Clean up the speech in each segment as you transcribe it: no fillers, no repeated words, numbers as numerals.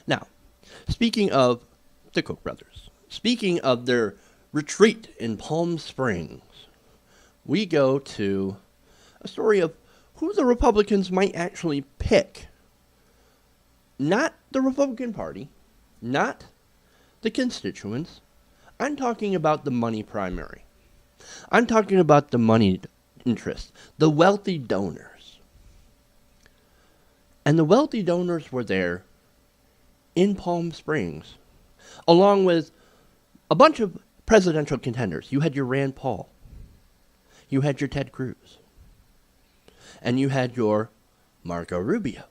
Now, speaking of the Koch brothers, speaking of their retreat in Palm Springs, we go to a story of who the Republicans might actually pick. Not the Republican Party, not the constituents. I'm talking about the money primary. I'm talking about the money interest, the wealthy donors. And the wealthy donors were there in Palm Springs, along with a bunch of presidential contenders. You had your Rand Paul. You had your Ted Cruz. And you had your Marco Rubio.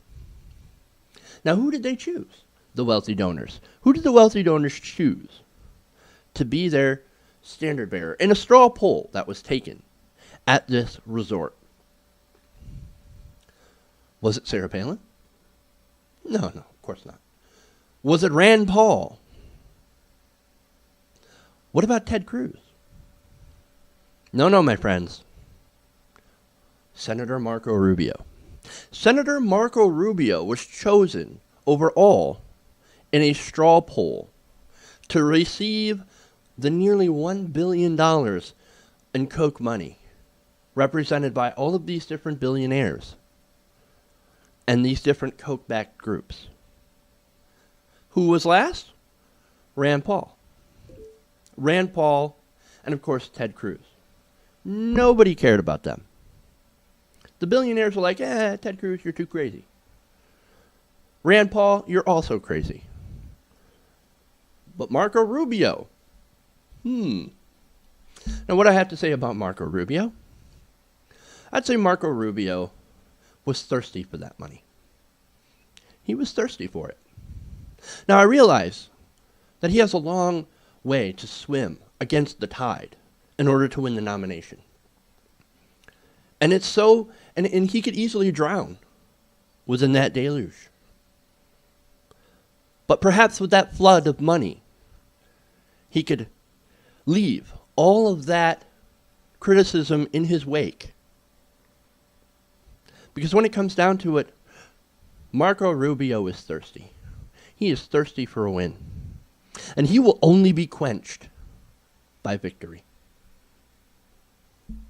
Now, who did they choose? The wealthy donors. Who did the wealthy donors choose to be their standard bearer in a straw poll that was taken at this resort? Was it Sarah Palin? No, of course not. Was it Rand Paul? What about Ted Cruz? No, my friends. Senator Marco Rubio. Senator Marco Rubio was chosen overall in a straw poll to receive the nearly $1 billion in Koch money, represented by all of these different billionaires and these different Koch-backed groups. Who was last? Rand Paul. Rand Paul, and of course Ted Cruz. Nobody cared about them. The billionaires were like, Ted Cruz, you're too crazy. Rand Paul, you're also crazy. But Marco Rubio. Now what do I have to say about Marco Rubio? I'd say Marco Rubio was thirsty for that money. He was thirsty for it. Now I realize that he has a long way to swim against the tide in order to win the nomination. And it's so, and he could easily drown within that deluge. But perhaps with that flood of money, he could leave all of that criticism in his wake. Because when it comes down to it, Marco Rubio is thirsty. He is thirsty for a win. And he will only be quenched by victory.